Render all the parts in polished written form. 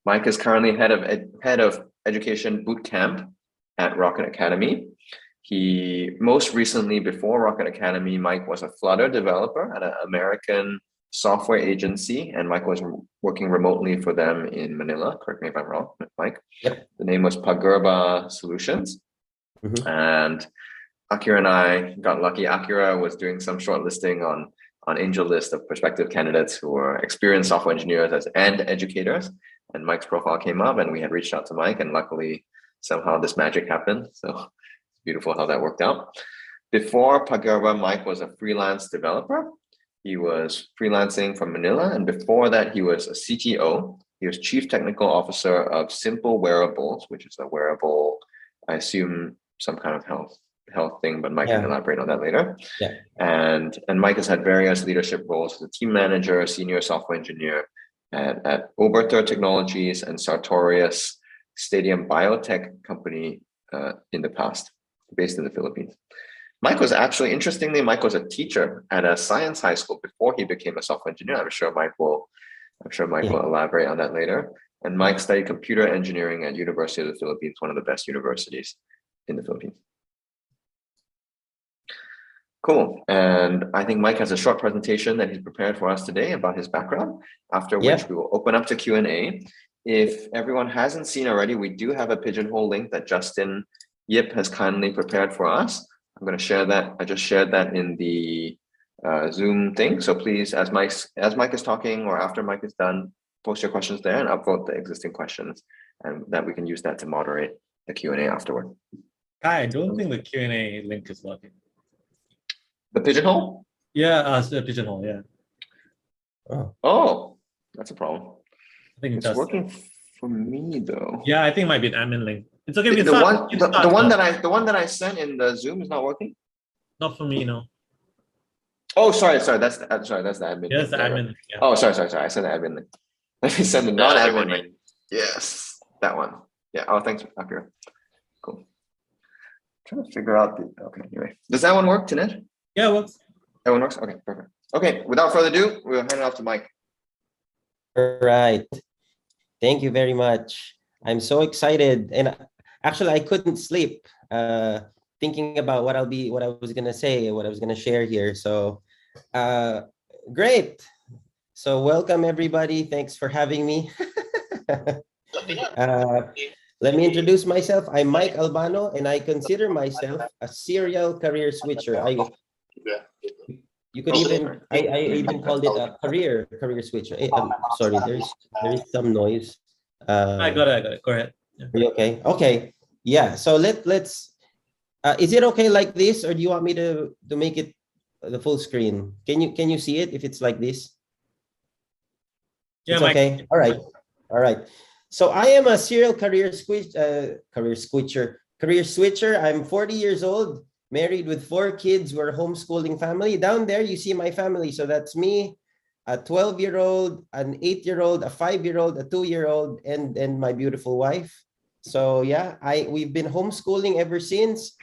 Mike is currently head of education bootcamp at Rocket Academy. He most recently, before Rocket Academy, Mike was a Flutter developer at an American software agency, and Mike was working remotely for them in Manila. Correct me if I'm wrong, Mike. Yep. The name was Pagurba Solutions. And Akira and I got lucky. Akira was doing some shortlisting on Angel List of prospective candidates who were experienced software engineers and educators. And Mike's profile came up, and we had reached out to Mike, and luckily somehow this magic happened. So it's beautiful how that worked out. Before Pagurba, Mike was a freelance developer. He was freelancing from Manila, and before that, he was a CTO. He was Chief Technical Officer of Simple Wearables, which is a wearable, I assume, some kind of health thing, but Mike can elaborate on that later. Yeah. And Mike has had various leadership roles as a team manager, senior software engineer at Oberthur Technologies and Sartorius Stadium Biotech company in the past, based in the Philippines. Mike was actually, interestingly, Mike was a teacher at a science high school before he became a software engineer. I'm sure Mike will elaborate on that later. And Mike studied computer engineering at University of the Philippines, one of the best universities in the Philippines. Cool. And I think Mike has a short presentation that he's prepared for us today about his background, after which we will open up to Q&A. If everyone hasn't seen already, we do have a Pigeonhole link that Justin Yip has kindly prepared for us. I'm going to share that. I just shared that in the Zoom thing. So please, as Mike is talking or after Mike is done, post your questions there and upvote the existing questions, and that we can use that to moderate the Q&A afterward. I don't think the Q&A link is working. The Pigeonhole? Yeah, the Pigeonhole, yeah. Oh, that's a problem. I think it's working for me though. Yeah, I think it might be an admin link. It's okay. The one that I sent in the Zoom is not working. Not for me, no. Oh, sorry. That's the admin. Yeah, that's the admin. Yeah. Oh, sorry. I sent the admin link. Let me send the non-admin link. Yes, that one. Yeah. Oh, thanks, Akira. Cool. Trying to figure out the. Okay. Anyway, does that one work, Tinesh? Yeah, it works. That one works. Okay, perfect. Okay. Without further ado, we'll hand it off to Mike. All right. Thank you very much. I'm so excited, and actually, I couldn't sleep thinking about what I was gonna say, what I was gonna share here. So, great. So, welcome everybody. Thanks for having me. Let me introduce myself. I'm Mike Albano, and I consider myself a serial career switcher. You could even I even called it a career switcher. I'm sorry, there is some noise. I got it. Go ahead. Yeah. Are you okay? Okay. Yeah. So let's. Is it okay like this, or do you want me to make it the full screen? Can you see it if it's like this? Yeah. It's okay. All right. All right. So I am a serial career switcher. I'm 40 years old, married with 4 kids. We're a homeschooling family. Down there, you see my family. So that's me, a 12-year-old, an 8-year-old, a 5-year-old, a 2-year-old, and my beautiful wife. So yeah, we've been homeschooling ever since.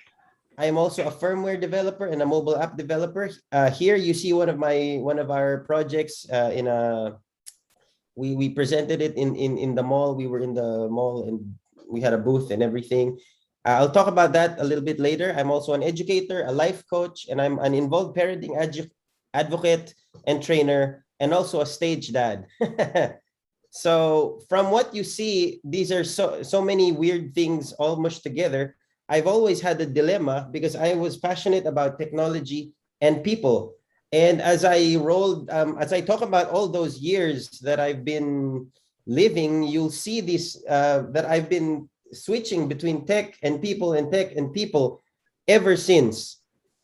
I am also a firmware developer and a mobile app developer. Here you see one of our projects in a. We presented it in the mall. We were in the mall and we had a booth and everything. I'll talk about that a little bit later. I'm also an educator, a life coach, and I'm an involved parenting advocate and trainer, and also a stage dad. So from what you see, these are so many weird things all mushed together. I've always had a dilemma because I was passionate about technology and people. And as I talk about all those years that I've been living, you'll see this, that I've been switching between tech and people and tech and people ever since.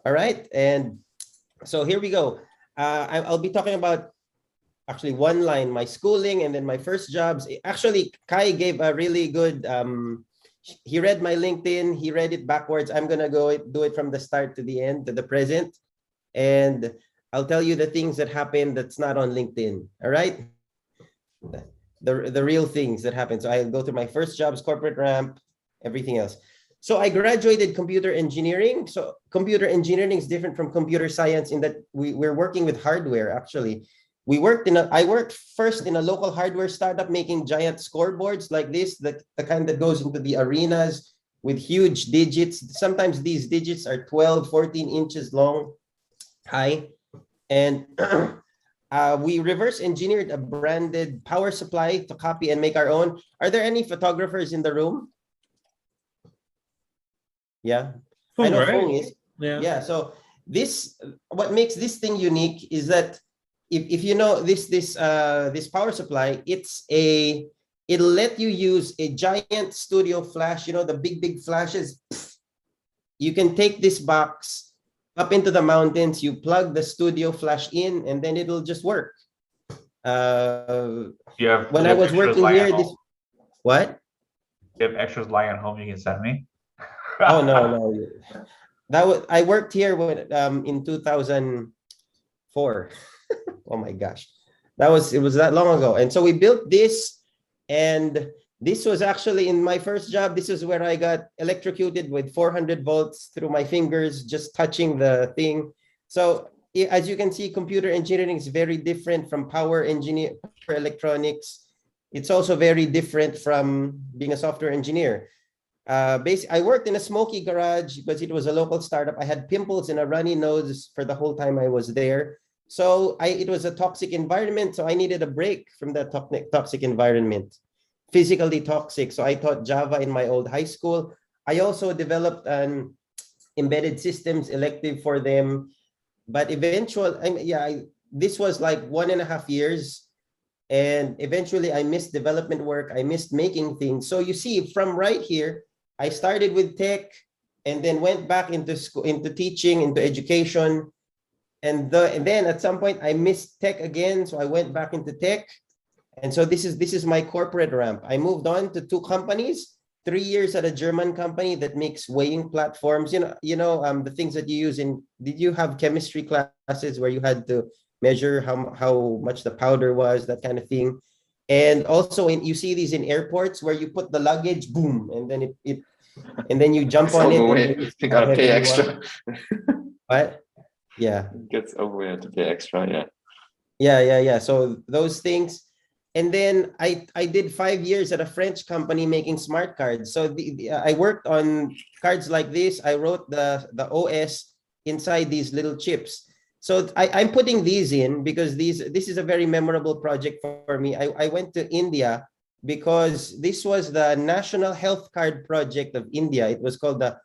All right. And so here we go. I'll be talking about actually one line, my schooling and then my first jobs. Actually, Kai gave a really good, he read my LinkedIn, he read it backwards. I'm going to go do it from the start to the end, to the present. And I'll tell you the things that happened that's not on LinkedIn. All right. The real things that happened. So I'll go through my first jobs, corporate ramp, everything else. So I graduated computer engineering. So computer engineering is different from computer science in that we're working with hardware. Actually, I worked first in a local hardware startup making giant scoreboards like this, the kind that goes into the arenas with huge digits. Sometimes these digits are 12, 14 inches long, high. And we reverse engineered a branded power supply to copy and make our own. Are there any photographers in the room? Yeah, I know Fung is. Yeah, so what makes this thing unique is that if you know this power supply, it'll let you use a giant studio flash, the big flashes. You can take this box up into the mountains, you plug the studio flash in, and then it'll just work. When I was working here, what? You have extras lying at home you can send me? Oh no. I worked here in 2004. Oh my gosh. It was that long ago. And so we built this, and this was actually in my first job. This is where I got electrocuted with 400 volts through my fingers, just touching the thing. So as you can see, computer engineering is very different from power electronics. It's also very different from being a software engineer. I worked in a smoky garage because it was a local startup. I had pimples and a runny nose for the whole time I was there. So it was a toxic environment. So I needed a break from that toxic environment, physically toxic. So I taught Java in my old high school. I also developed an embedded systems elective for them. But this was like 1.5 years. And eventually I missed development work. I missed making things. So you see, from right here, I started with tech and then went back into school, into teaching, into education. And then at some point I missed tech again. So I went back into tech. And so this is my corporate ramp. I moved on to 2 companies, 3 years at a German company that makes weighing platforms. The things that you use did you have chemistry classes where you had to measure how much the powder was, that kind of thing? And also you see these in airports where you put the luggage, boom, and then and then you jump on it. You gotta pay extra. What? Yeah. It gets over, we have to pay extra, yeah. Yeah. So those things. And then I did 5 years at a French company making smart cards. So I worked on cards like this. I wrote the OS inside these little chips. So I'm putting these in because this is a very memorable project for me. I went to India because this was the National Health Card Project of India. It was called the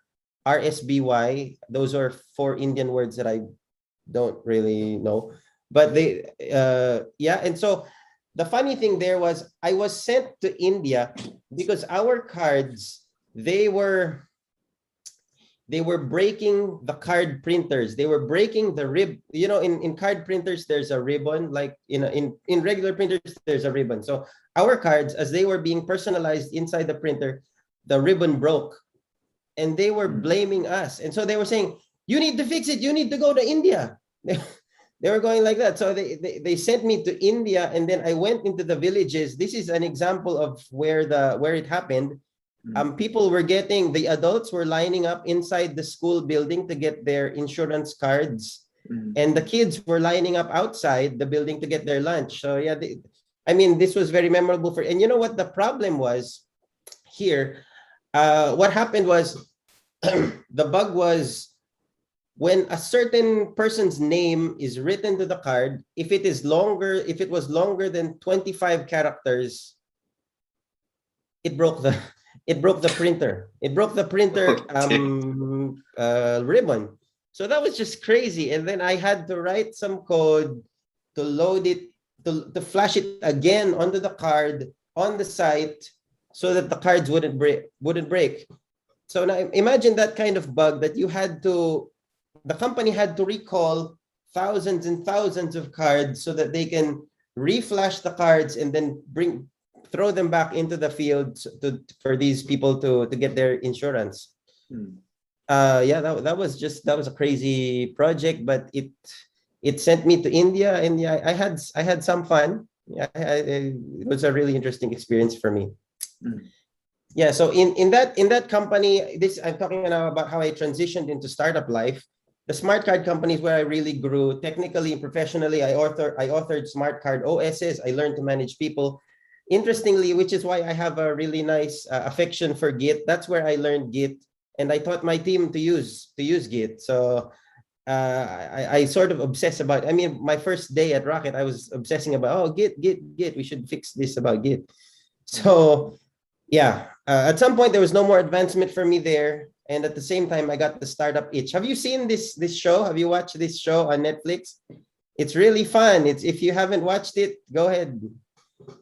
RSBY. Those are 4 Indian words that I don't really know. But and so the funny thing there was I was sent to India because our cards, they were breaking the card printers. They were breaking the rib. In card printers, there's a ribbon. Like in regular printers, there's a ribbon. So our cards, as they were being personalized inside the printer, the ribbon broke. And they were blaming us. And so they were saying, you need to fix it. You need to go to India. They were going like that. So they sent me to India, and then I went into the villages. This is an example of where it happened. The adults were lining up inside the school building to get their insurance cards, and the kids were lining up outside the building to get their lunch. So yeah, this was very memorable and you know what the problem was here? What happened was the bug was when a certain person's name is written to the card, if it was longer than 25 characters, it broke the printer. It broke the printer ribbon. So that was just crazy. And then I had to write some code to load it, to flash it again onto the card on the site so that the cards wouldn't break. So now imagine that kind of bug that the company had to recall thousands and thousands of cards so that they can reflash the cards and then throw them back into the field for these people to get their insurance. That was a crazy project, but it sent me to India, and I had some fun. It was a really interesting experience for me. So in that company, I'm talking now about how I transitioned into startup life. the smart card companies where I really grew technically and professionally. I authored smart card OSs. I learned to manage people. Interestingly, which is why I have a really nice affection for Git. That's where I learned Git, and I taught my team to use Git. So I sort of obsess about. I mean, my first day at Rocket, I was obsessing about Git. We should fix this about Git. So yeah, at some point there was no more advancement for me there. And at the same time, I got the startup itch. Have you seen this show? Have you watched this show on Netflix? It's really fun. It's, if you haven't watched it, go ahead.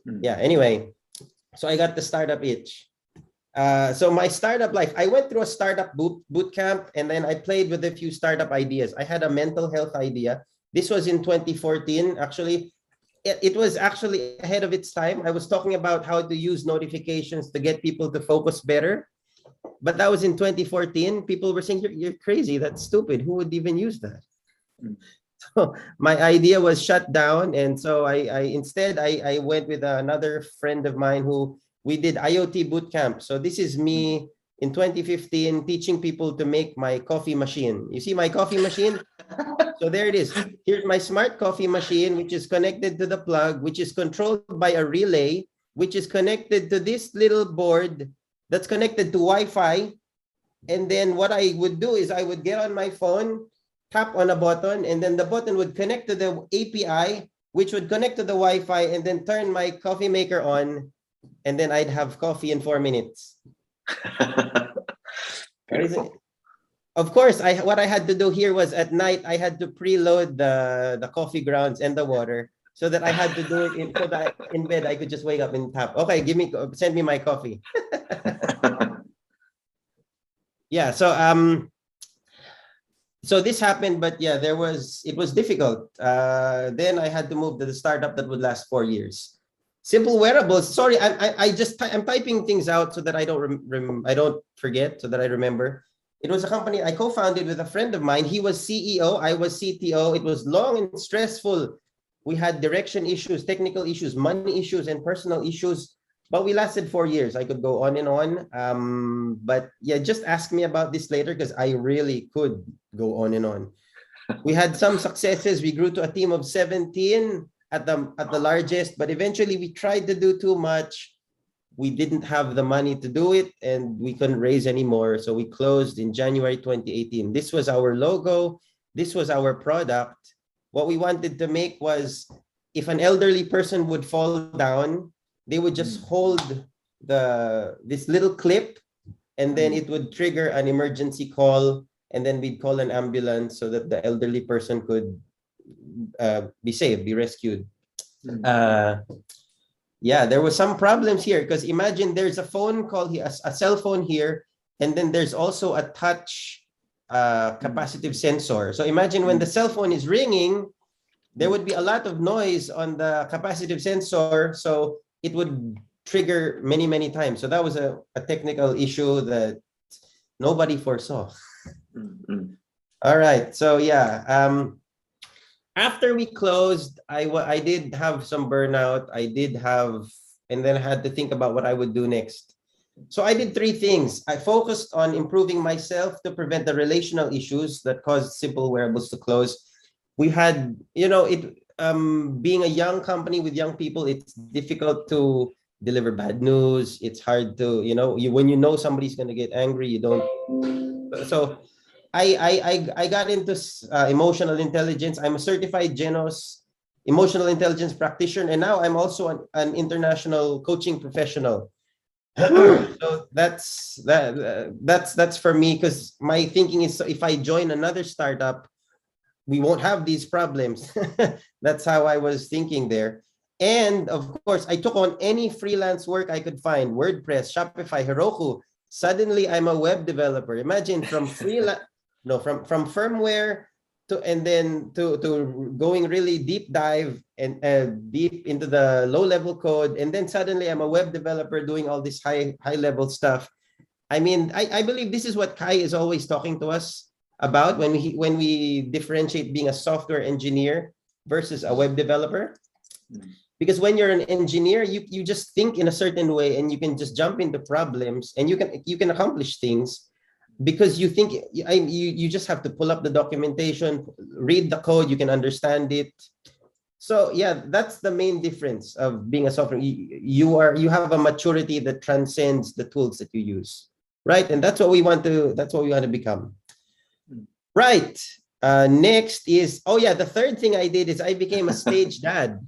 Yeah, anyway, so I got the startup itch. So my startup life, I went through a startup boot camp, and then I played with a few startup ideas. I had a mental health idea. This was in 2014. Actually, it was actually ahead of its time. I was talking about how to use notifications to get people to focus better. But that was in 2014. People were saying, you're crazy. That's stupid. Who would even use that? So my idea was shut down. And so instead I went with another friend of mine who we did IoT bootcamp. So this is me in 2015 teaching people to make my coffee machine. You see my coffee machine? So there it is. Here's my smart coffee machine, which is connected to the plug, which is controlled by a relay, which is connected to this little board that's connected to Wi-Fi. And then what I would do is I would get on my phone, tap on a button, and then the button would connect to the API, which would connect to the Wi-Fi, and then turn my coffee maker on, and then I'd have coffee in 4 minutes. Of course, what I had to do here was at night, I had to preload the coffee grounds and the water so that I had to do it so that in bed I could just wake up and tap. Okay, send me my coffee. Yeah, so this happened, but yeah, it was difficult. Then I had to move to the startup that would last 4 years. Simple wearables. Sorry, I'm typing things out so that I don't forget, so that I remember. It was a company I co-founded with a friend of mine. He was CEO, I was CTO. It was long and stressful. We had direction issues, technical issues, money issues, and personal issues. But we lasted 4 years. I could go on and on. But yeah, just ask me about this later because I really could go on and on. We had some successes. We grew to a team of 17 at the largest, but eventually we tried to do too much. We didn't have the money to do it, and we couldn't raise any more. So we closed in January 2018. This was our logo. This was our product. What we wanted to make was, if an elderly person would fall down, they would just hold this little clip, and then it would trigger an emergency call, and then we'd call an ambulance so that the elderly person could be saved, be rescued. Yeah, there were some problems here because imagine there's a phone call here, a cell phone here, and then there's also a touch capacitive sensor. So imagine when the cell phone is ringing, there would be a lot of noise on the capacitive sensor, so it would trigger many, many times. So that was a technical issue that nobody foresaw. All right, so yeah. After we closed, I did have some burnout. And then I had to think about what I would do next. So I did 3 things. I focused on improving myself to prevent the relational issues that caused Simple Wearables to close. We had, being a young company with young people, it's difficult to deliver bad news. It's hard to, when you know somebody's going to get angry, you don't. So I got into emotional intelligence. I'm a certified Genos emotional intelligence practitioner, and now I'm also an international coaching professional. So that's for me, because my thinking is, so if I join another startup, we won't have these problems. That's how I was thinking there. And of course, I took on any freelance work I could find: WordPress, Shopify, Heroku. Suddenly, I'm a web developer. Imagine from from firmware to going really deep dive and deep into the low level code, and then suddenly I'm a web developer doing all this high level stuff. I mean, I believe this is what Kai is always talking to us about when we differentiate being a software engineer versus a web developer. Because when you're an engineer, you just think in a certain way, and you can just jump into problems, and you can accomplish things. because you think you just have to pull up the documentation, read the code, you can understand it. So yeah, that's the main difference of being a software. You have a maturity that transcends the tools that you use, right? And that's what we want to become. Right. Next is, oh yeah, the third thing I did is I became a stage dad.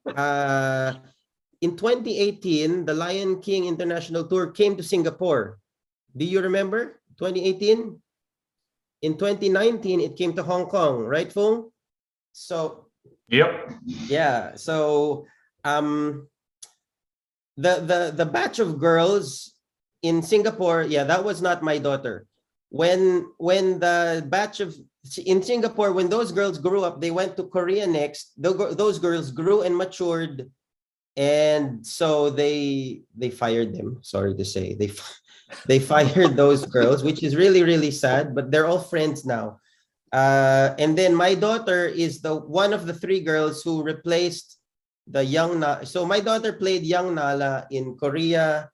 In 2018, the Lion King International Tour came to Singapore. Do you remember 2018? In 2019, it came to Hong Kong, right, Fung? So Yep. yeah, so the batch of girls in Singapore, yeah, that was not my daughter. When the batch of in Singapore, when those girls grew up, they went to Korea next. Those girls grew and matured, and so they fired them. Sorry to say, they fired those girls, which is really, really sad. But they're all friends now. And then my daughter is the one of the three girls who replaced the young Nala. So my daughter played young Nala in Korea,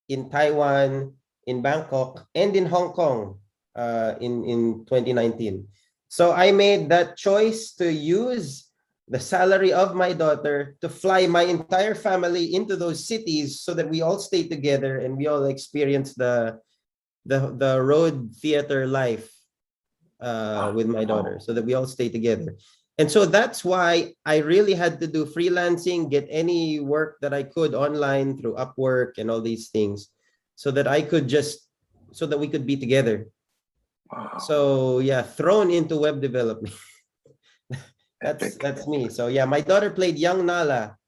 in Taiwan, in Bangkok, and in Hong Kong in 2019. So I made that choice to use the salary of my daughter to fly my entire family into those cities so that we all stay together and we all experience the road theater life with my daughter, so that we all stay together. And so that's why I really had to do freelancing, get any work that I could online through Upwork and all these things, so that we could be together. Wow. So yeah, thrown into web development. That's me. So yeah, my daughter played young Nala.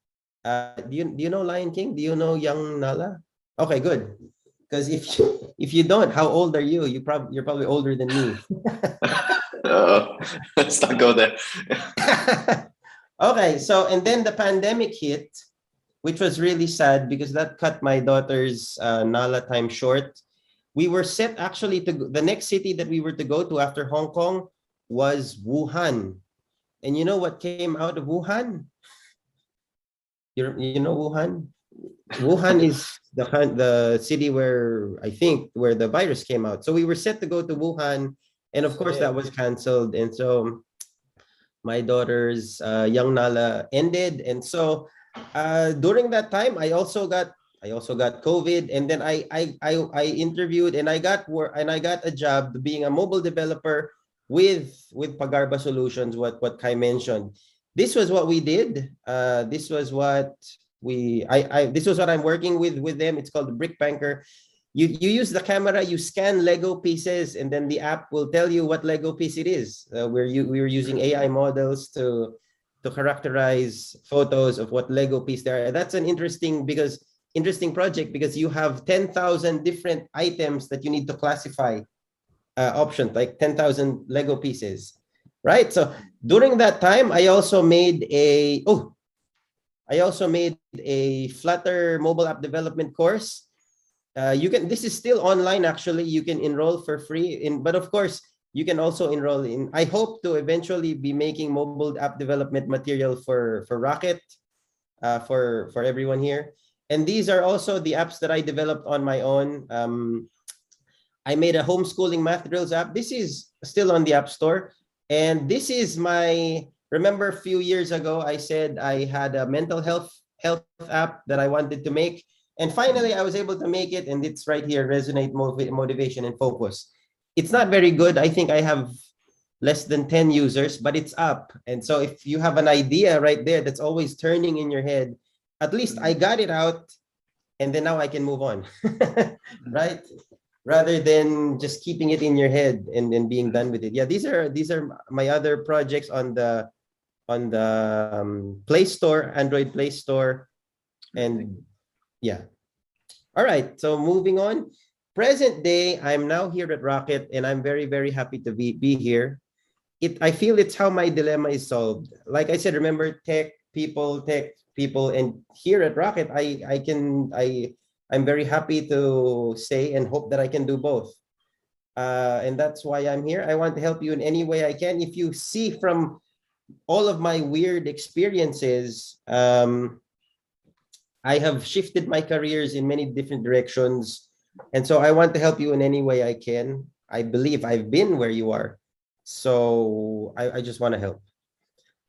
Do you know Lion King? Do you know young Nala? Okay, good. Because if you don't, how old are you? You're probably older than me. Let's not go there. Okay, so and then the pandemic hit, which was really sad because that cut my daughter's Nala time short. We were set actually to the next city that we were to go to after Hong Kong was Wuhan. And you know what came out of Wuhan? You know Wuhan? Wuhan is the city where I think where the virus came out. So we were set to go to Wuhan, and of course that was canceled. And so my daughter's young Nala ended. And so during that time, I also got COVID, and then I interviewed and I got a job being a mobile developer with Pagarba Solutions. What Kai mentioned. This was what we did. This was what I'm working with them. It's called the Brick Banker. You use the camera, you scan Lego pieces, and then the app will tell you what Lego piece it is. We were using AI models to characterize photos of what Lego piece they are. That's an interesting project because you have 10,000 different items that you need to classify, options like 10,000 Lego pieces, right? So during that time, I also made a Flutter mobile app development course. This is still online actually. You can enroll for free but of course you can also enroll in. I hope to eventually be making mobile app development material for Rocket, for everyone here. And these are also the apps that I developed on my own. I made a homeschooling math drills app. This is still on the App Store. And this is remember a few years ago, I said I had a mental health app that I wanted to make. And finally, I was able to make it. And it's right here, Resonate, Motivation, and Focus. It's not very good. I think I have less than 10 users, but it's up. And so if you have an idea right there that's always turning in your head, at least I got it out, and then now I can move on, right? Rather than just keeping it in your head and then being done with it. Yeah, these are my other projects on the Play Store, Android Play Store, and yeah. All right, so moving on. Present day, I'm now here at Rocket, and I'm very, very happy to be here. I feel it's how my dilemma is solved. Like I said, remember tech people, and here at Rocket, I'm very happy to say and hope that I can do both. And that's why I'm here. I want to help you in any way I can. If you see from all of my weird experiences, I have shifted my careers in many different directions. And so I want to help you in any way I can. I believe I've been where you are. So I just want to help.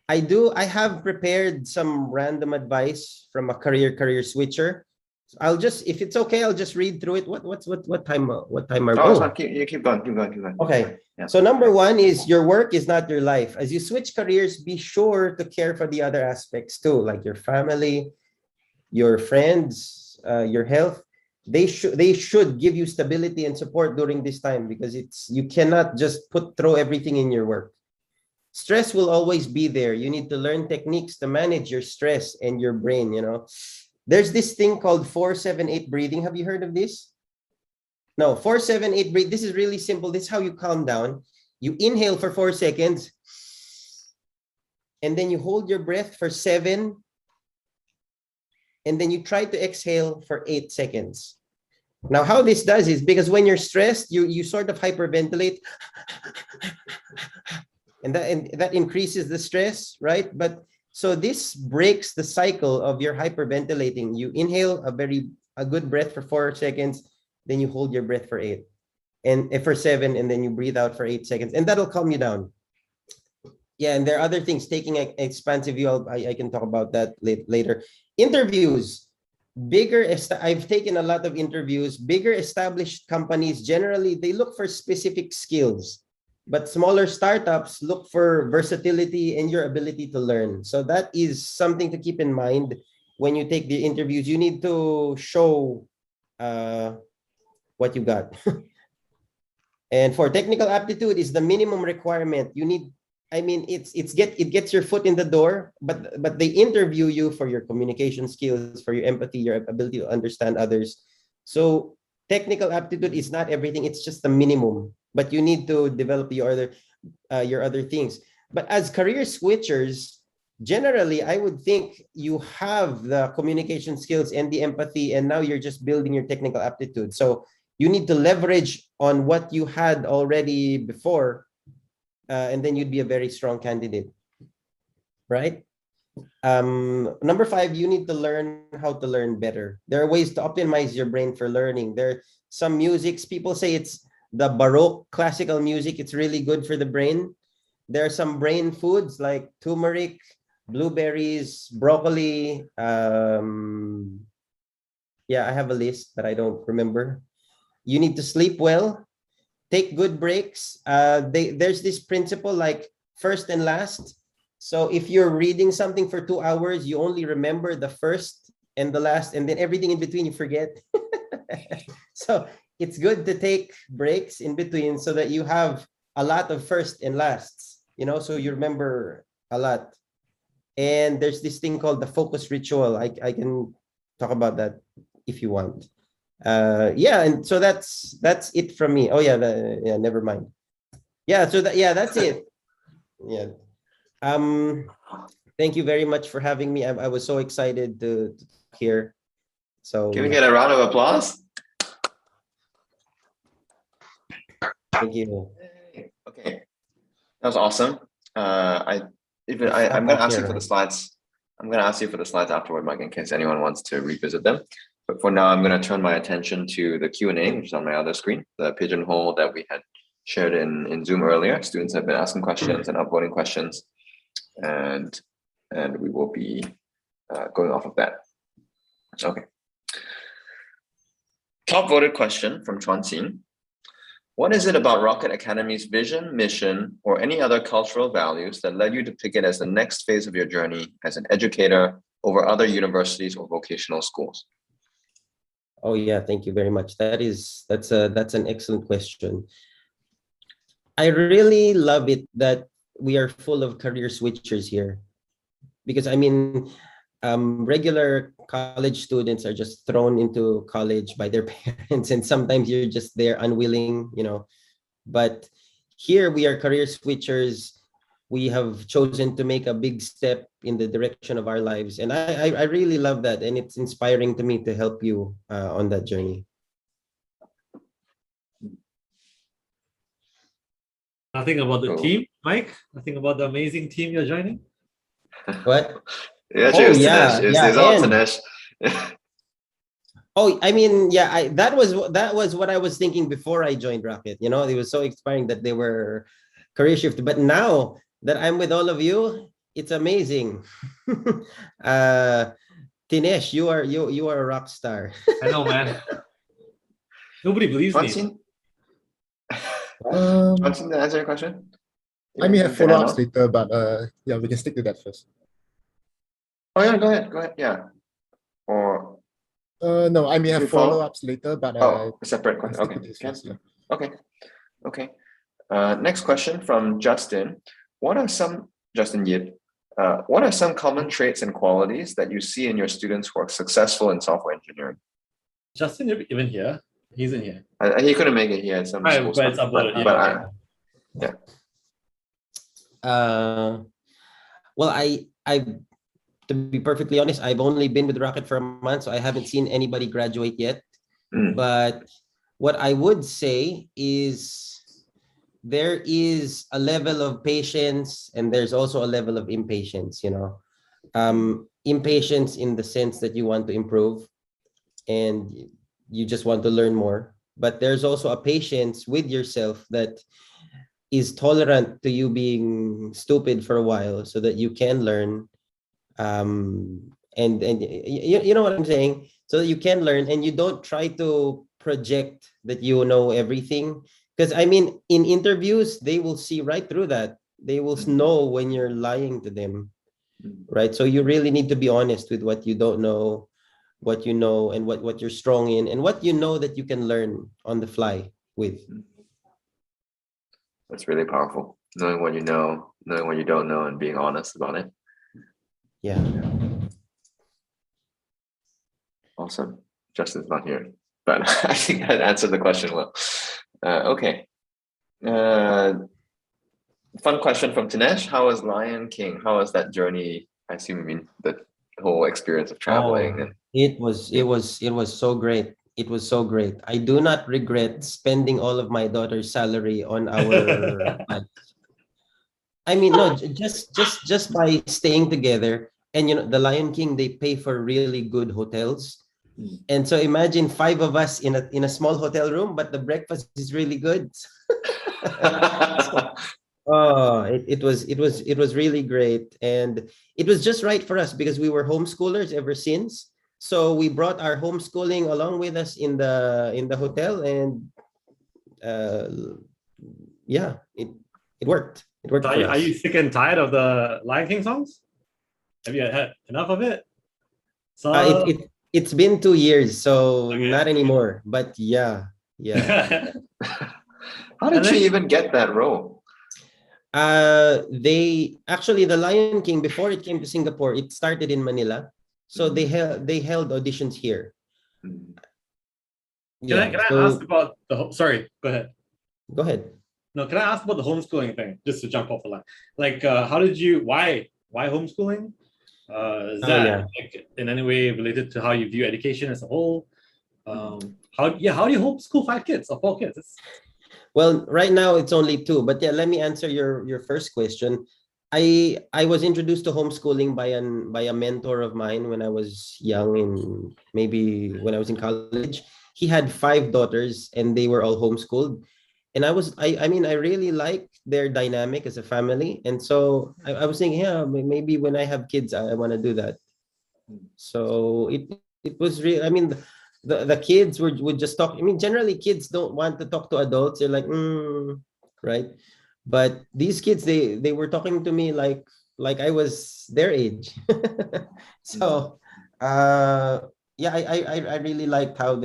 I have prepared some random advice from a career switcher. I'll just, if it's okay, I'll just read through it. What time are Oh, it's fine. Keep going. Okay. Yeah. So number one is your work is not your life. As you switch careers, be sure to care for the other aspects too, like your family, your friends, your health. They should give you stability and support during this time, because you cannot just throw everything in your work. Stress will always be there. You need to learn techniques to manage your stress and your brain, There's this thing called 4-7-8 breathing. Have you heard of this? No, 4-7-8 breathe. This is really simple. This is how you calm down. You inhale for 4 seconds, and then you hold your breath for 7, and then you try to exhale for 8 seconds. Now, how this does is, because when you're stressed, you sort of hyperventilate, and that increases the stress, right? But so this breaks the cycle of your hyperventilating. You inhale a good breath for 4 seconds, then you hold your breath for 8, and for 7, and then you breathe out for 8 seconds, and that'll calm you down. Yeah, and there are other things. Taking an expansive view, I can talk about that later. Interviews. I've taken a lot of interviews. Bigger established companies, generally, they look for specific skills, but smaller startups look for versatility and your ability to learn. So that is something to keep in mind when you take the interviews. You need to show what you got. And for technical aptitude is the minimum requirement. You need, it gets your foot in the door, but they interview you for your communication skills, for your empathy, your ability to understand others. So technical aptitude is not everything. It's just the minimum, but you need to develop your other things. But as career switchers, generally, I would think you have the communication skills and the empathy, and now you're just building your technical aptitude. So you need to leverage on what you had already before, and then you'd be a very strong candidate, right? Number 5, you need to learn how to learn better. There are ways to optimize your brain for learning. There are some musics, people say it's the Baroque classical music. It's really good for the brain. There are some brain foods like turmeric, blueberries, broccoli. Yeah, I have a list, but I don't remember. You need to sleep well. Take good breaks. There's this principle like first and last. So if you're reading something for 2 hours, you only remember the first and the last, and then everything in between you forget. So it's good to take breaks in between so that you have a lot of first and lasts, so you remember a lot. And there's this thing called the focus ritual. I can talk about that if you want. Yeah, and so that's it from me. Oh yeah, never mind. Yeah, so that's it. Yeah. Thank you very much for having me. I was so excited to hear. So can we get a round of applause? Thank you. Okay, that was awesome. I'm gonna ask you for the slides. I'm gonna ask you for the slides afterward, Mike, in case anyone wants to revisit them. But for now, I'm going to turn my attention to the Q&A, which is on my other screen, the pigeonhole that we had shared in Zoom earlier. Students have been asking questions and upvoting questions, and we will be going off of that. Okay. Top voted question from Chuan Xin. What is it about Rocket Academy's vision, mission, or any other cultural values that led you to pick it as the next phase of your journey as an educator over other universities or vocational schools? Oh yeah, thank you very much. That's an excellent question. I really love it that we are full of career switchers here, because regular college students are just thrown into college by their parents, and sometimes you're just there unwilling, But here we are career switchers. We have chosen to make a big step in the direction of our lives. And I really love that. And it's inspiring to me to help you on that journey. Nothing about the team, Mike? Nothing about the amazing team you're joining? What? Yeah, cheers, Tanesh. It's all Tanesh. Oh, I mean, yeah, that was what I was thinking before I joined Rocket. You know, it was so inspiring that they were career shift. But now that I'm with all of you, it's amazing. uh Tinesh, you are a rock star. I know, man. Nobody believes me. Johnson, Um, Johnson, to answer your question? I may have You can add follow-ups on. later, but yeah, we can stick to that first. Oh yeah, go ahead, yeah. Or No, I may have you follow? follow-ups later, but oh, a separate can question. stick to Okay, this can. first, yeah. Okay. Next question from Justin. What are some Justin Yip? What are some common traits and qualities that you see in your students who are successful in software engineering? Justin, even here? He's in here. He couldn't make it here. Some Right, school but it's stuff, uploaded, but yeah. Well, I to be perfectly honest, I've only been with Rocket for a month, so I haven't seen anybody graduate yet. But what I would say is there is a level of patience and there's also a level of impatience, you know. Impatience in the sense that you want to improve and you just want to learn more. But there's also a patience with yourself that is tolerant to you being stupid for a while so that you can learn. And you know what I'm saying? So that you can learn and you don't try to project that you know everything. Because I mean, in interviews, they will see right through that. They will know when you're lying to them, right? So you really need to be honest with what you don't know, what you know, and what you're strong in, and what you know that you can learn on the fly with. that's really powerful. Knowing what you know, knowing what you don't know, and being honest about it. Yeah. Awesome. Justin's not here, but I think I answered the question well. Okay. Fun question from Tinesh. How was Lion King? How was that journey? I assume you mean the whole experience of traveling. Oh, it was so great. It was so great. I do not regret spending all of my daughter's salary on our flights. I mean, no, just by staying together. And you know, the Lion King, they pay for really good hotels. And so imagine 5 of us in a small hotel room, but the breakfast is really good. Oh, it was really great, and it was just right for us because we were homeschoolers ever since. So we brought our homeschooling along with us in the hotel, and yeah, it worked. It worked So for are us. you sick and tired of the Lion King songs? Have you had enough of it? So It's been 2 years, so Okay. not anymore. But yeah. How did she even get that role? They actually, the Lion King, before it came to Singapore, it started in Manila. So they held auditions here. Can I ask about the sorry, go ahead. Go ahead. No, can I ask about the homeschooling thing, just to jump off a line? Like, how did you, why homeschooling? Is that like in any way related to how you view education as a whole? How do you homeschool 5 kids or 4 kids? Well, right now it's only 2, but yeah, let me answer your first question. I was introduced to homeschooling by a mentor of mine when I was young, in maybe when I was in college. He had 5 daughters and they were all homeschooled. And I mean, I really like their dynamic as a family. And so I was thinking, yeah, maybe when I have kids, I want to do that. So it was real. I mean, the kids would just talk. I mean, generally kids don't want to talk to adults. They're like, right? But these kids, they were talking to me like I was their age. So yeah, I really liked how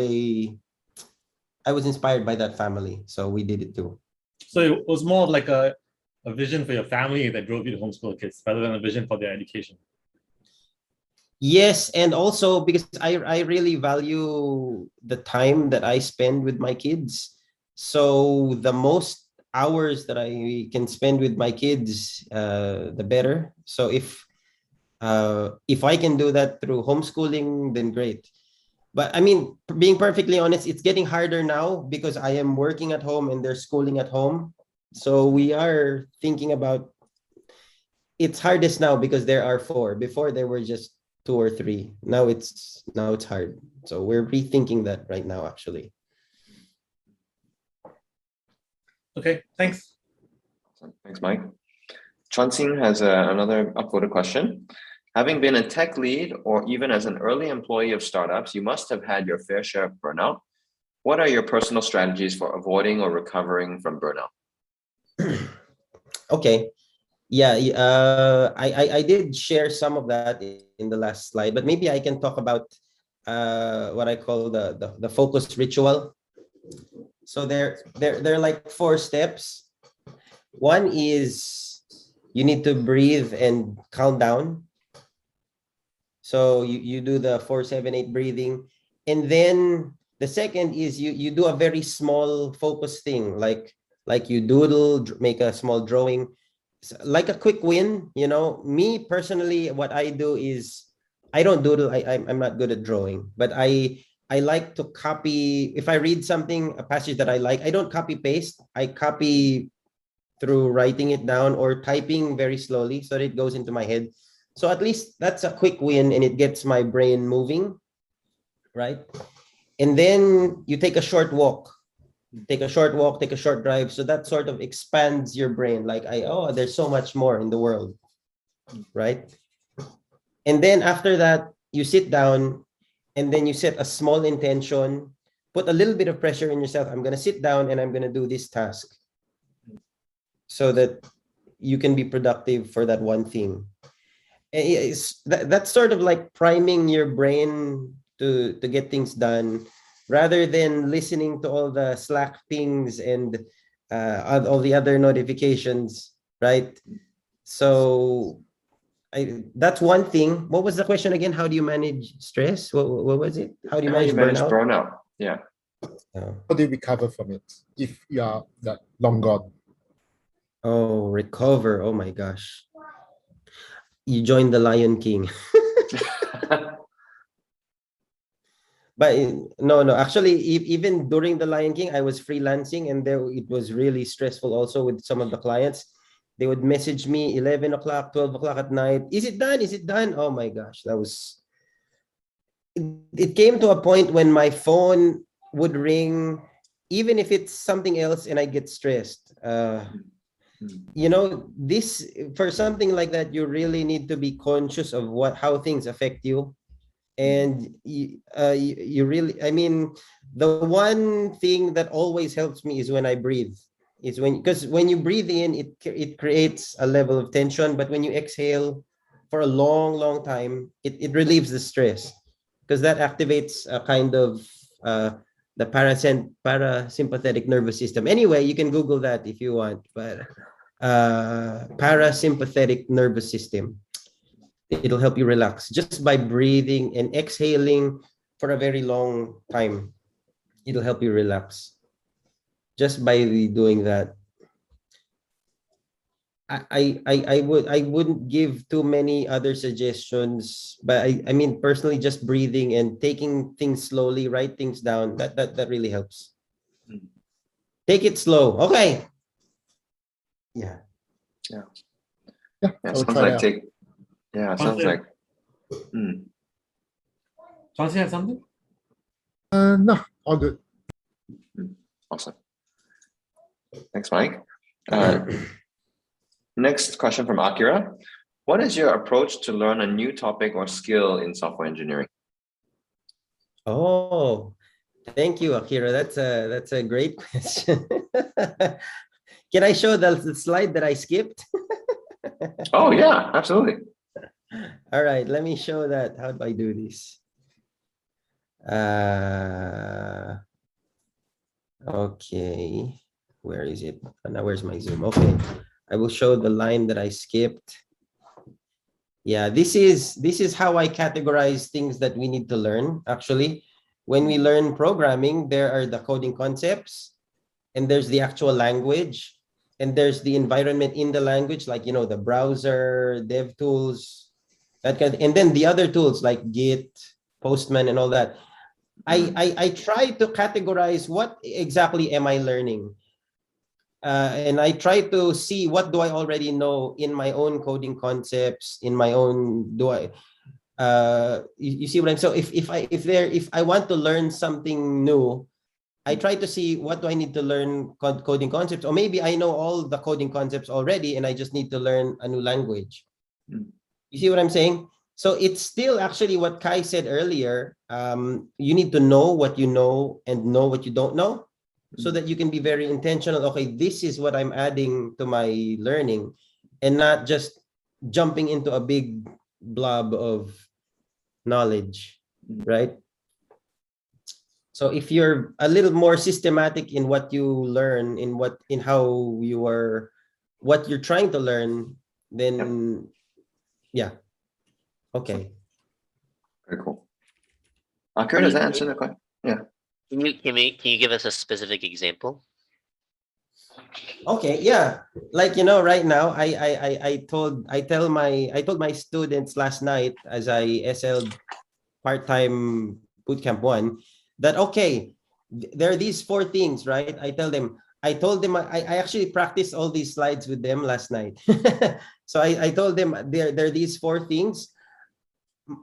I was inspired by that family. So we did it too. So it was more of like a vision for your family that drove you to homeschool kids rather than a vision for their education. Yes, and also because I really value the time that I spend with my kids. So the most hours that I can spend with my kids, the better. So if I can do that through homeschooling, then great. But I mean, being perfectly honest, it's getting harder now because I am working at home and they're schooling at home. So we are thinking about it's hardest now because there are 4. Before there were just 2 or 3. Now it's hard. So we're rethinking that right now, actually. Okay, thanks. Thanks, Mike. Chansing has another upvoted question. Having been a tech lead or even as an early employee of startups, you must have had your fair share of burnout. What are your personal strategies for avoiding or recovering from burnout? Okay. Yeah, I did share some of that in the last slide, but maybe I can talk about what I call the focus ritual. So there are like 4 steps. One is you need to breathe and count down. So you do the 4-7-8 breathing. And then the second is you do a very small focus thing, like you doodle, make a small drawing, like a quick win. You know, me personally, what I do is I don't doodle. I'm not good at drawing, but I like to copy. If I read something, a passage that I like, I don't copy paste. I copy through writing it down or typing very slowly so that it goes into my head. So at least that's a quick win and it gets my brain moving, right? And then you take a short walk. Take a short walk, take a short drive. So that sort of expands your brain. Like, there's so much more in the world, right? And then after that, you sit down and then you set a small intention, put a little bit of pressure in yourself. I'm going to sit down and I'm going to do this task so that you can be productive for that one thing. That's sort of like priming your brain to get things done, rather than listening to all the Slack pings and all the other notifications, right? So that's one thing. What was the question again? How do you manage stress? What was it? How do you manage burnout? Burnout? Yeah. How do you recover from it if you are that long gone? Oh, recover. Oh my gosh. You joined the Lion King. But no, actually, even during the Lion King, I was freelancing, and there it was really stressful also with some of the clients. They would message me 11 o'clock, 12 o'clock at night. Is it done? Is it done? Oh my gosh, it came to a point when my phone would ring, even if it's something else, and I get stressed. You know, this, for something like that, you really need to be conscious of how things affect you. And you really, I mean, the one thing that always helps me is when I breathe. Because when you breathe in, it creates a level of tension, but when you exhale for a long time, it relieves the stress, because that activates a kind of the parasympathetic nervous system. Anyway, you can Google that if you want, but parasympathetic nervous system. It'll help you relax just by breathing and exhaling for a very long time. It'll help you relax just by doing that. I wouldn't give too many other suggestions, but I mean, personally, just breathing and taking things slowly, write things down, that really helps. Take it slow. Okay. Yeah. Yeah, Sounds like sounds like. Chauncey have something? No, all good. Awesome. Thanks, Mike. Next question from Akira. What is your approach to learn a new topic or skill in software engineering? Oh, thank you, Akira. That's a great question. Can I show the slide that I skipped? Oh yeah, absolutely. All right, let me show that. How do I do this? Okay, where is it? Now where's my Zoom? Okay, I will show the line that I skipped. Yeah, this is how I categorize things that we need to learn. Actually, when we learn programming, there are the coding concepts, and there's the actual language, and there's the environment in the language, like, you know, the browser, dev tools, that kind of, and then the other tools like Git, Postman, and all that. I try to categorize what exactly am I learning, and I try to see what do I already know in my own coding concepts, in my own You see what I'm, so if I want to learn something new, I try to see what do I need to learn coding concepts, or maybe I know all the coding concepts already and I just need to learn a new language. You see what I'm saying? So it's still actually what Kai said earlier. You need to know what you know and know what you don't know, so that you can be very intentional. Okay, this is what I'm adding to my learning, and not just jumping into a big blob of knowledge, right? So if you're a little more systematic in what you learn, in how you are, what you're trying to learn, then yeah. Okay. Very cool. Akira, does that answer the question? Yeah. Can you give us a specific example? Okay, yeah. Like, right now, I told my students last night as I SL'd part-time bootcamp 1 that, okay, there are these 4 things, right? I told them I actually practiced all these slides with them last night. So I told them there are these 4 things.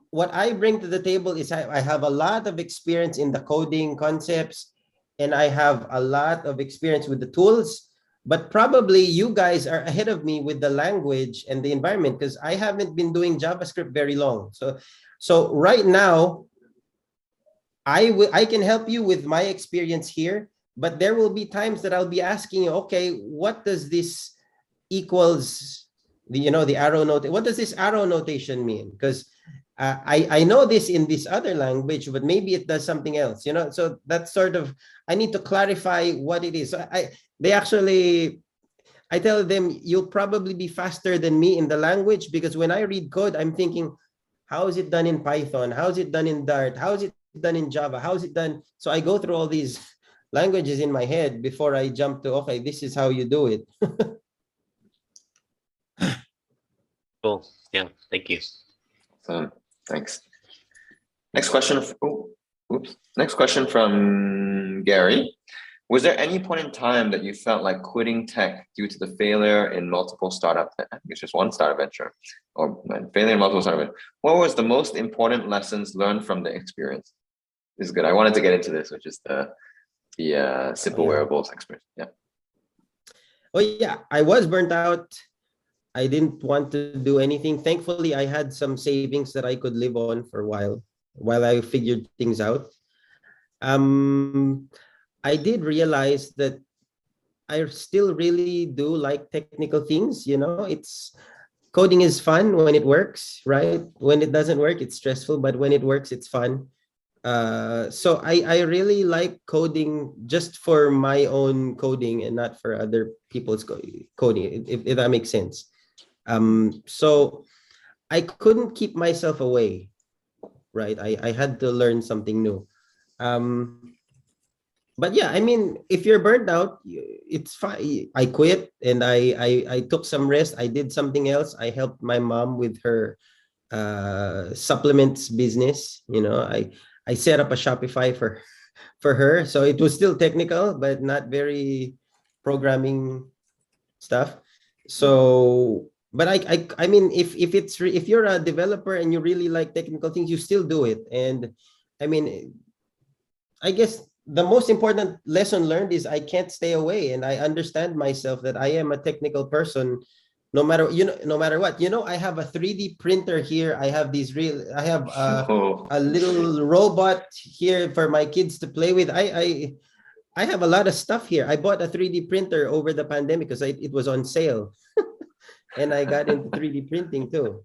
What I bring to the table is I have a lot of experience in the coding concepts, and I have a lot of experience with the tools, but probably you guys are ahead of me with the language and the environment, because I haven't been doing JavaScript very long. So right now, I can help you with my experience here, but there will be times that I'll be asking you, okay, what does this equals, the arrow note? What does this arrow notation mean? Because I know this in this other language, but maybe it does something else, so that's sort of, I need to clarify what it is. So I tell them, you'll probably be faster than me in the language, because when I read code, I'm thinking, how is it done in Python? How is it done in Dart? How is it done in Java? How is it done? So I go through all these languages in my head before I jump to, okay, this is how you do it. Cool. Yeah. Thank you. Thanks. Next question. Next question from Gary. Was there any point in time that you felt like quitting tech due to the failure in multiple startup? I think it's just one startup venture, or failure in multiple startup. What was the most important lessons learned from the experience? This is good. I wanted to get into this, which is the simple wearables experience. Yeah. Oh yeah, I was burnt out. I didn't want to do anything. Thankfully, I had some savings that I could live on for a while I figured things out. I did realize that I still really do like technical things. It's coding is fun when it works, right? When it doesn't work, it's stressful, but when it works, it's fun. So I really like coding just for my own coding and not for other people's coding, if that makes sense. So I couldn't keep myself away, right? I had to learn something new. But yeah, I mean, if you're burnt out, it's fine. I quit and I took some rest. I did something else. I helped my mom with her supplements business. I set up a Shopify for her. So it was still technical, but not very programming stuff. So, but I mean, if you're a developer and you really like technical things, you still do it. And I mean, I guess the most important lesson learned is I can't stay away, and I understand myself that I am a technical person. No matter what, I have a 3D printer here. I have a little robot here for my kids to play with. I have a lot of stuff here. I bought a 3D printer over the pandemic because it was on sale. And I got into 3D printing too.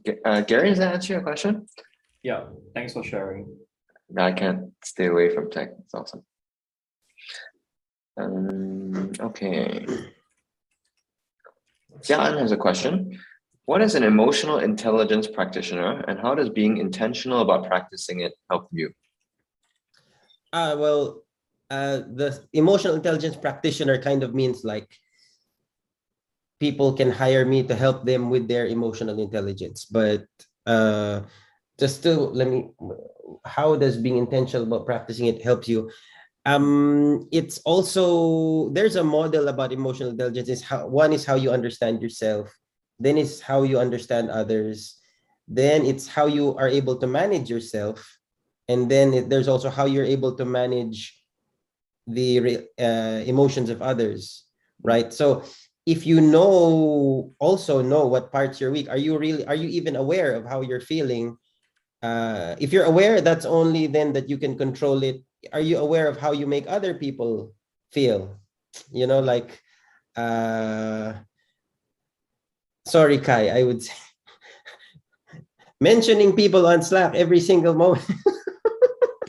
Gary, does that answer your question? Yeah, thanks for sharing. I can't stay away from tech. It's awesome. Okay. Xian has a question. What is an emotional intelligence practitioner, and how does being intentional about practicing it help you? The emotional intelligence practitioner kind of means like people can hire me to help them with their emotional intelligence. But how does being intentional about practicing it helps you? It's also, there's a model about emotional intelligence. One is how you understand yourself. then it's how you understand others, then it's how you are able to manage yourself, and then there's also how you're able to manage the emotions of others, right? So if you also know what parts you're weak, are you even aware of how you're feeling? If you're aware, that's only then that you can control it. Are you aware of how you make other people feel? Like, sorry, Kai, I would say mentioning people on Slack every single moment.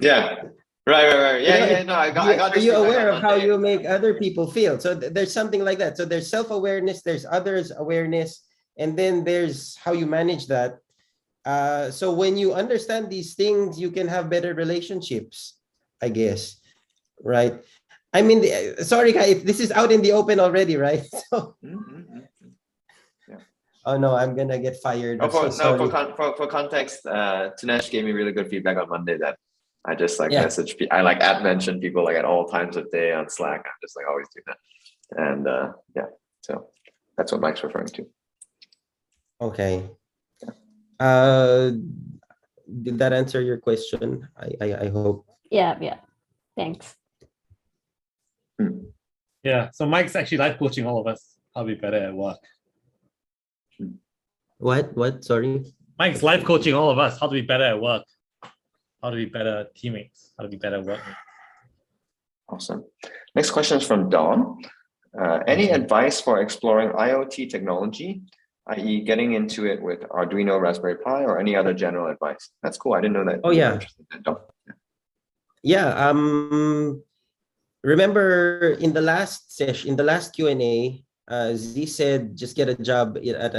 Yeah. Right. Yeah. No, I got Are this you feedback aware on of how Monday. you make other people feel? So there's something like that. So there's self-awareness, there's others awareness, and then there's how you manage that. So when you understand these things, you can have better relationships, I guess, right? I mean, sorry, Kai, if this is out in the open already, right? So, Yeah. oh no, I'm gonna get fired. Oh, I'm so sorry. for context, Tanesh gave me really good feedback on Monday that I just like Yeah. message I like mention people like at all times of day on Slack. I'm just like always do that. And yeah, so that's what Mike's referring to. Okay. Did that answer your question? I hope. Yeah. Thanks. Yeah. So Mike's actually life coaching all of us how to be better at work. What? Sorry. Mike's life coaching all of us how to be better at work, how to be better teammates, how to be better workmates. Awesome. Next question is from Dawn. Any advice for exploring IoT technology, i.e. getting into it with Arduino, Raspberry Pi, or any other general advice? That's cool. I didn't know that. Oh, yeah. Yeah. Remember in the last session, in the last Q&A, Z said just get a job at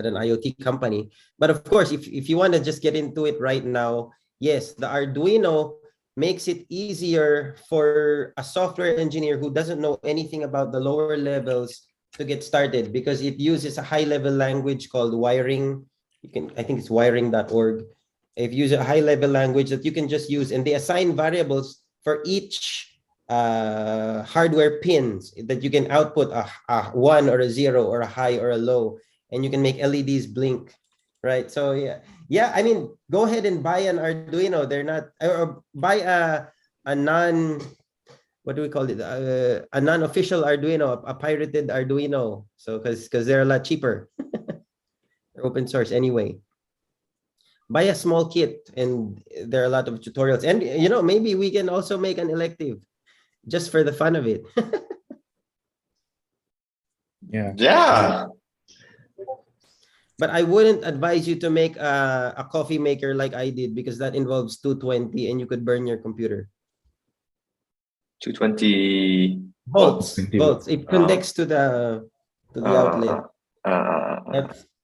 an IoT company. But of course, if you want to just get into it right now, yes, the Arduino makes it easier for a software engineer who doesn't know anything about the lower levels to get started, because it uses a high-level language called wiring. I think it's wiring.org. If you use a high-level language that you can just use, and they assign variables for each hardware pins that you can output a 1 or a 0 or a high or a low, and you can make LEDs blink, right? So yeah, I mean, go ahead and buy an Arduino. They're not, or buy a non, what do we call it, a non-official Arduino, a pirated Arduino, so because they're a lot cheaper. They're open source anyway. Buy a small kit, and there are a lot of tutorials, and maybe we can also make an elective just for the fun of it. Yeah. But I wouldn't advise you to make a coffee maker like I did, because that involves 220 and you could burn your computer. 220 volts. It connects to the outlet.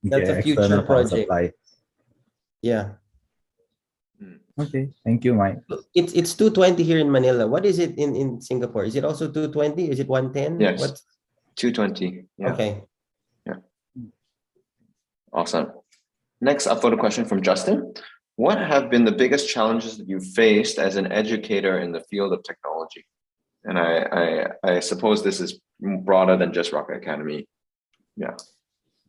That's a future project. Yeah. Okay, thank you, Mike. It's 220 here in Manila. What is it in Singapore? Is it also 220? Is it 110? Yes. What's 220. Yeah. okay? Yeah. Awesome. Next up for the question from Justin. What have been the biggest challenges that you faced as an educator in the field of technology? And I suppose this is broader than just Rocket Academy. Yeah.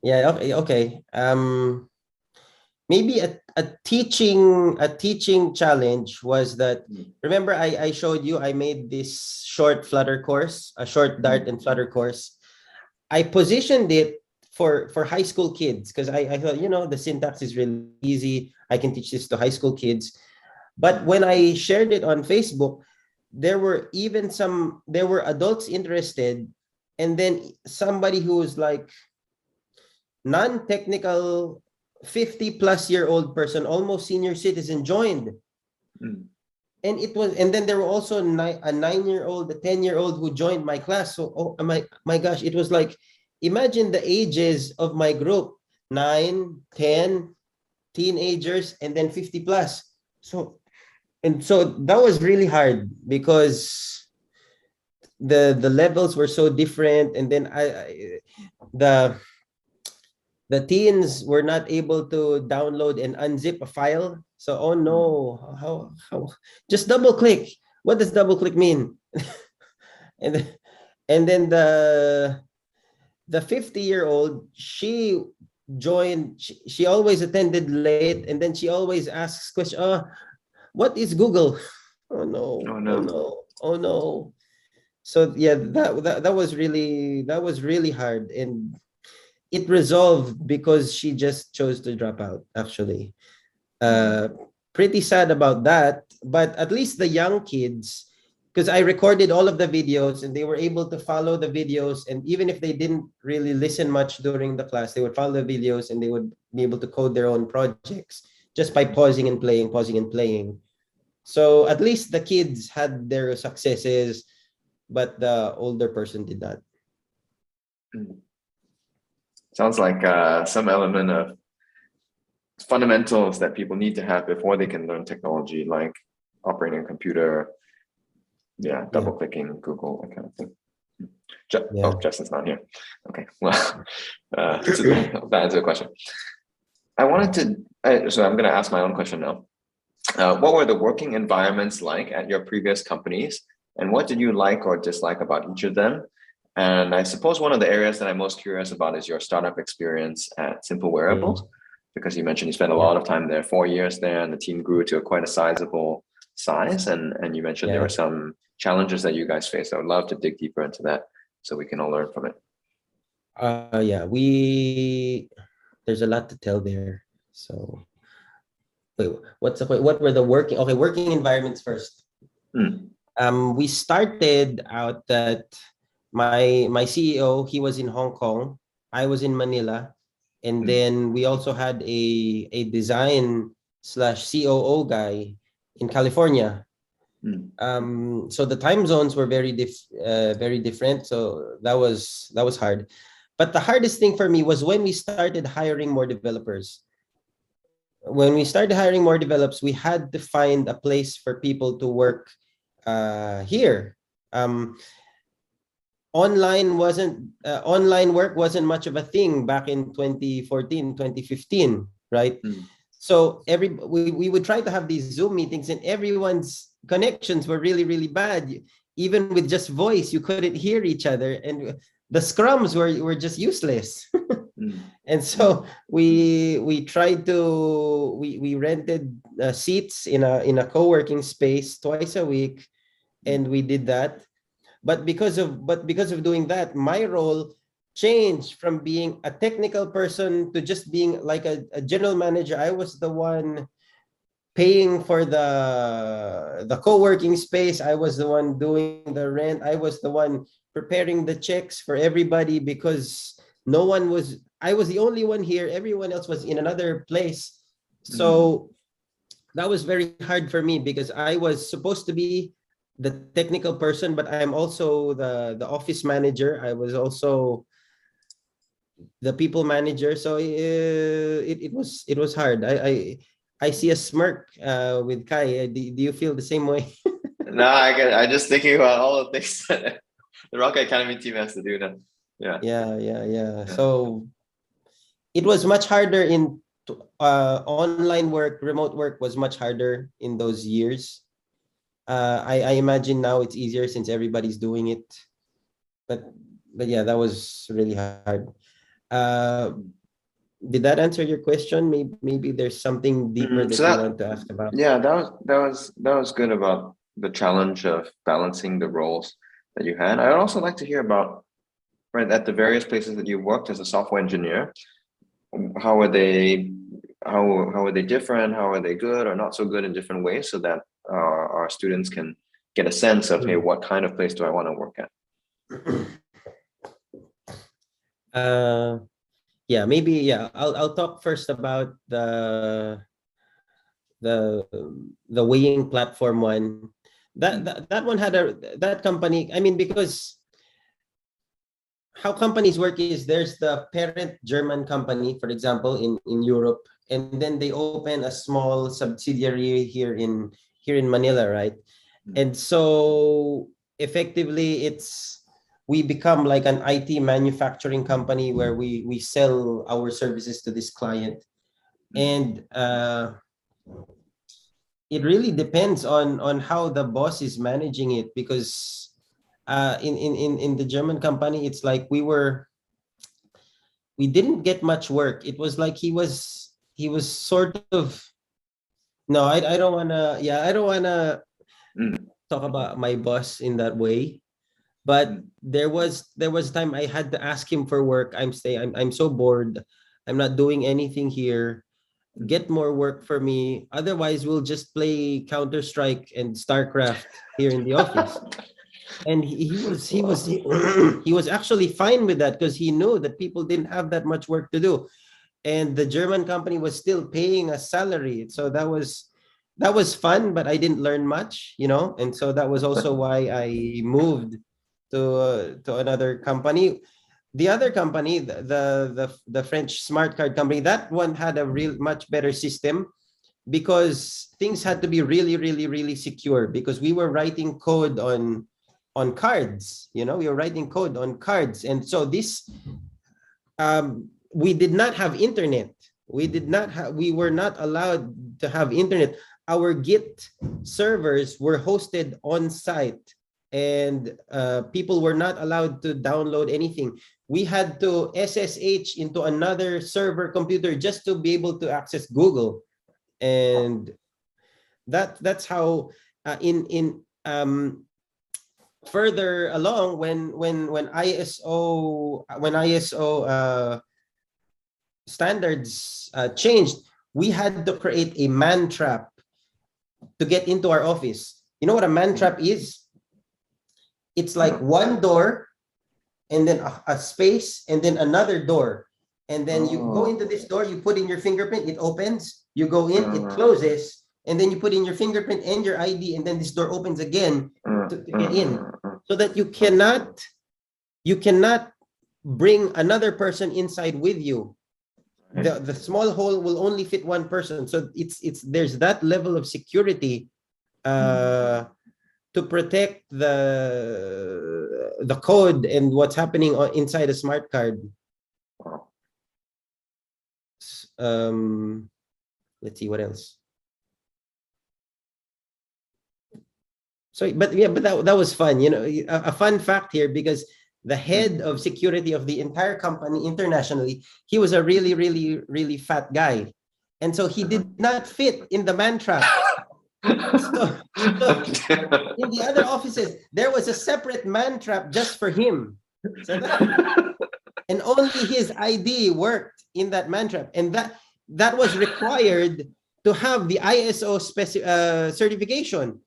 Yeah. Okay. Maybe a teaching challenge was that, remember I showed you I made this short Flutter course, a short Dart and Flutter course. I positioned it for high school kids because I thought, the syntax is really easy. I can teach this to high school kids. But when I shared it on Facebook, there were adults interested, and then somebody who was like non-technical 50-plus-year-old person, almost senior citizen, joined. And then there were also a 9-year-old, a 10-year-old who joined my class. So, oh my gosh, it was like, imagine the ages of my group: 9, 10, teenagers, and then 50-plus. So that was really hard because the levels were so different, and then the teens were not able to download and unzip a file. So, oh no, how just double click. What does double click mean? and then the 50-year-old, she joined, she always attended late, and then she always asks question, what is Google? Oh no, Oh, oh no. no, oh no. So yeah, that was really hard, and it resolved because she just chose to drop out, actually. Pretty sad about that, but at least the young kids, because I recorded all of the videos and they were able to follow the videos, and even if they didn't really listen much during the class, they would follow the videos and they would be able to code their own projects just by pausing and playing, pausing and playing. So at least the kids had their successes, but the older person did not. Sounds like some element of fundamentals that people need to have before they can learn technology, like operating a computer, double clicking Google, that kind of thing. Oh, Justin's not here. Okay, well, that answers the question. I wanted to, so I'm going to ask my own question now. What were the working environments like at your previous companies, and what did you like or dislike about each of them? And I suppose one of the areas that I'm most curious about is your startup experience at Simple Wearables, because you mentioned you spent a lot of time there, 4 years there, and the team grew to quite a sizable size. And you mentioned there were some challenges that you guys faced. I would love to dig deeper into that so we can all learn from it. There's a lot to tell there. So wait, what were the working environments first? We started out that my CEO, he was in Hong Kong, I was in Manila, and then we also had a design / COO guy in California. So the time zones were very different, so that was hard. But the hardest thing for me was when we started hiring more developers. When we started hiring more developers, we had to find a place for people to work here. Online work wasn't much of a thing back in 2014, 2015, right? So we would try to have these Zoom meetings, and everyone's connections were really, really bad. Even with just voice, you couldn't hear each other, and the scrums were just useless. And so we tried to we rented seats in a co-working space twice a week, and we did that. But because of doing that, my role changed from being a technical person to just being like a general manager. I was the one paying for the co-working space. I was the one doing the rent. I was the one preparing the checks for everybody, because I was the only one here. Everyone else was in another place. So that was very hard for me, because I was supposed to be the technical person, but I'm also the office manager. I was also the people manager. So it was hard. I see a smirk with Kai. Do you feel the same way? No, I'm just thinking about all the things that the Rocket Academy team has to do now. Yeah. So it was much harder in online work. Remote work was much harder in those years. I imagine now it's easier since everybody's doing it. But yeah, that was really hard. Did that answer your question? Maybe there's something deeper that you want to ask about. Yeah, that was good about the challenge of balancing the roles that you had. I'd also like to hear about, right, at the various places that you worked as a software engineer, how are they different? How are they good or not so good in different ways, so that our students can get a sense of, hey, what kind of place do I want to work at? I'll talk first about the weighing platform one. That one had that company. I mean, because how companies work is there's the parent German company, for example, in Europe, and then they open a small subsidiary here in Manila, right? And so effectively we become like an IT manufacturing company where we sell our services to this client. And it really depends on how the boss is managing it, because in the German company, it's like we were we didn't get much work. It was like he was sort of, no, I don't wanna, yeah, I don't wanna talk about my boss in that way. But there was time I had to ask him for work. I'm so bored. I'm not doing anything here. Get more work for me. Otherwise, we'll just play Counter-Strike and StarCraft here in the office. And he was actually fine with that because he knew that people didn't have that much work to do, and the German company was still paying a salary. So that was fun, but I didn't learn much, and so that was also why I moved to another company. The other company, the French smart card company, that one had a real much better system because things had to be really, really, really secure because we were writing code on cards. We were writing code on cards, and so this we did not have internet. We were not allowed to have internet. Our Git servers were hosted on site, and people were not allowed to download anything. We had to SSH into another server computer just to be able to access Google, and that's how further along when ISO standards changed, we had to create a man trap to get into our office. You know what a man trap is? It's like one door and then a space and then another door. And then you go into this door, you put in your fingerprint, it opens, you go in, it closes, and then you put in your fingerprint and your ID, and then this door opens again to get in. So that you cannot bring another person inside with you. The small hole will only fit one person. So there's that level of security to protect the code and what's happening inside a smart card. Let's see what else. So, but that was fun. A fun fact here, because the head of security of the entire company internationally, he was a really, really, really fat guy, and so he did not fit in the man trap. So in the other offices, there was a separate man trap just for him. So and only his ID worked in that man trap, and that was required to have the ISO certification.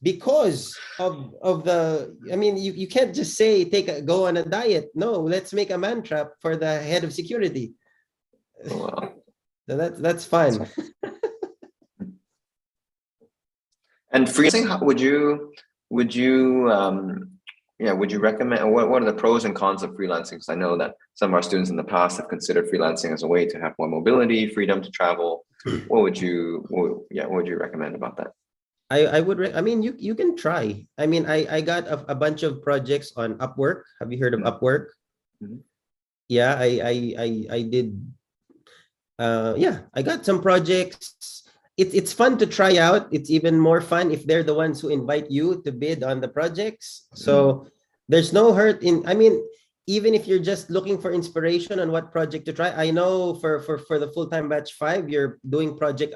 Because of the, I mean, you can't just say go on a diet. No, let's make a man trap for the head of security. Wow. So that's fun. And freelancing, how would you recommend, or what are the pros and cons of freelancing? Because I know that some of our students in the past have considered freelancing as a way to have more mobility, freedom to travel. What would you recommend about that? I mean, you can try. I mean, I got a bunch of projects on Upwork. Have you heard of Upwork? Yeah, I did. Yeah, I got some projects. It's fun to try out. It's even more fun if they're the ones who invite you to bid on the projects. So there's no hurt in, I mean, even if you're just looking for inspiration on what project to try. I know for the full-time batch 5, you're doing project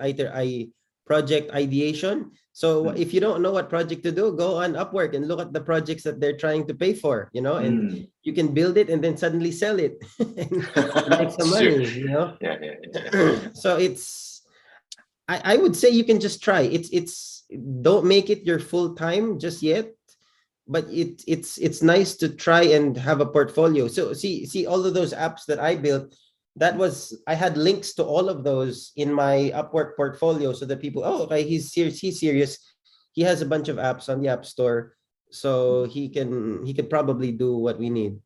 ideation. So if you don't know what project to do, go on Upwork and look at the projects that they're trying to pay for, and you can build it and then suddenly sell it and make some money, Yeah. So I would say you can just try. Don't make it your full time just yet, but it's nice to try and have a portfolio. So see all of those apps that I built. I had links to all of those in my Upwork portfolio so that people, okay, he's serious. He has a bunch of apps on the App Store, so he could probably do what we need.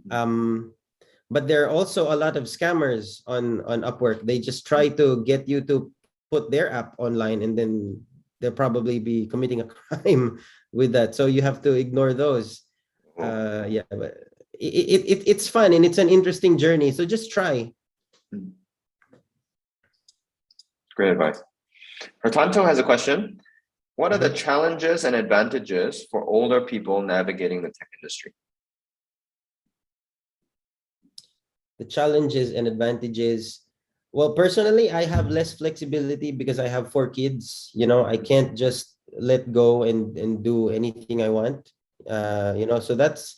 But there are also a lot of scammers on Upwork. They just try to get you to put their app online, and then they'll probably be committing a crime with that. So you have to ignore those. Yeah, but it's fun and it's an interesting journey. So just try. Great advice. Hertanto has a question. What are the challenges and advantages for older people navigating the tech industry? the challenges and advantages. Well, personally, I have less flexibility because I have 4 kids. I can't just let go and do anything I want. So that's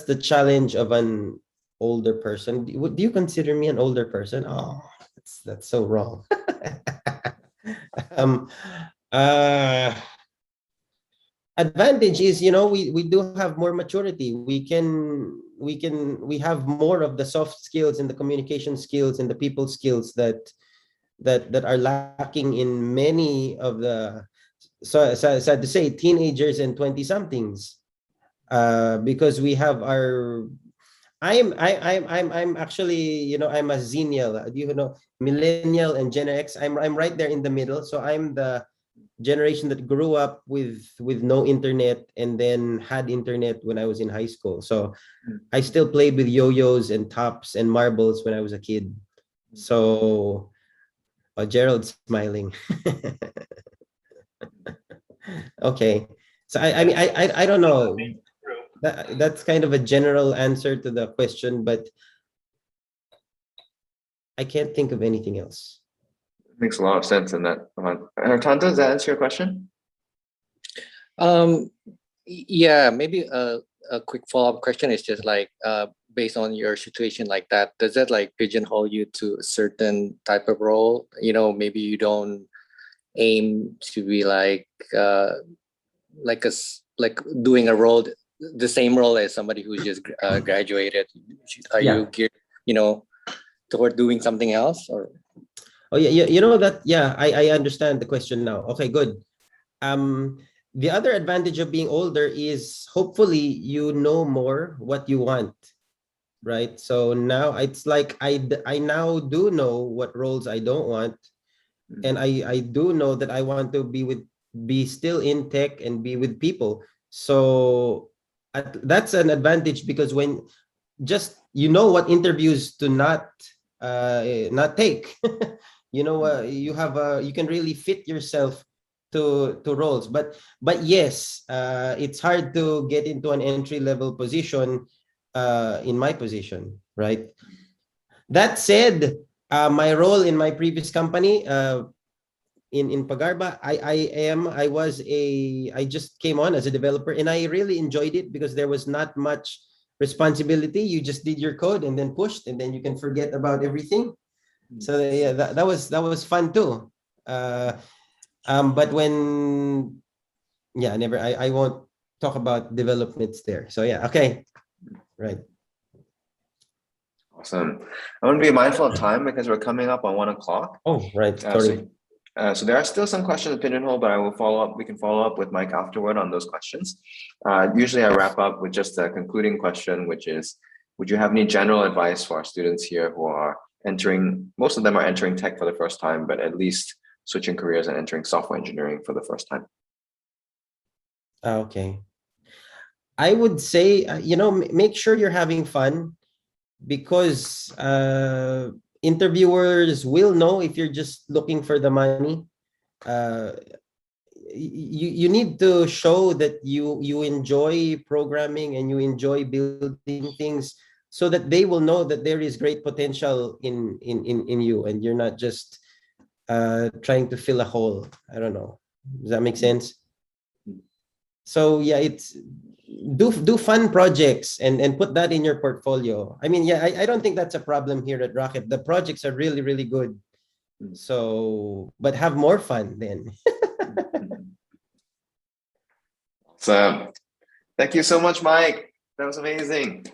the challenge of an older person. Do you consider me an older person? Oh, that's so wrong. um, uh, Advantage is, we do have more maturity. We have more of the soft skills and the communication skills and the people skills that are lacking in many of the, so sad to say, teenagers and 20 somethings, because we have our, I'm actually, I'm a Xennial. Do you know millennial and Gen X? I'm right there in the middle. So I'm the generation that grew up with no internet and then had internet when I was in high school. So I still played with yo-yos and tops and marbles when I was a kid. So Gerald's smiling. Okay. So I mean I don't know. That's kind of a general answer to the question, but I can't think of anything else. Makes a lot of sense in that. Tanta, does that answer your question? Yeah, maybe a quick follow-up question is just like, based on your situation like that, does that like pigeonhole you to a certain type of role? Maybe you don't aim to be like doing a role, the same role as somebody who just graduated. Are you geared, toward doing something else, or? Oh yeah, that. Yeah, I understand the question now. Okay, good. The other advantage of being older is hopefully you know more what you want, right? So now it's like I now do know what roles I don't want, and I do know that I want to be still in tech and be with people. So that's an advantage, because when just what interviews to not take. You can really fit yourself to roles, but yes, it's hard to get into an entry level position in my position, right? That said, my role in my previous company, in Pagarba, I just came on as a developer, and I really enjoyed it because there was not much responsibility. You just did your code and then pushed, and then you can forget about everything. So yeah, that was fun too. But when, never, I won't talk about developments there. So yeah, okay, right. Awesome. I want to be mindful of time because we're coming up on 1 o'clock. Oh, right. Sorry. So there are still some questions in Pigeonhole, but I will follow up. We can follow up with Mike afterward on those questions. Usually I wrap up with just a concluding question, which is, would you have any general advice for our students here who are entering, most of them are entering tech for the first time, but at least switching careers and entering software engineering for the first time? Okay. I would say, make sure you're having fun, because interviewers will know if you're just looking for the money. You need to show that you enjoy programming and you enjoy building things, so that they will know that there is great potential in you, and you're not just trying to fill a hole. I don't know. Does that make sense? So yeah, it's do fun projects and put that in your portfolio. I mean, yeah, I don't think that's a problem here at Rocket. The projects are really, really good. So, but have more fun then. So thank you so much, Mike. That was amazing.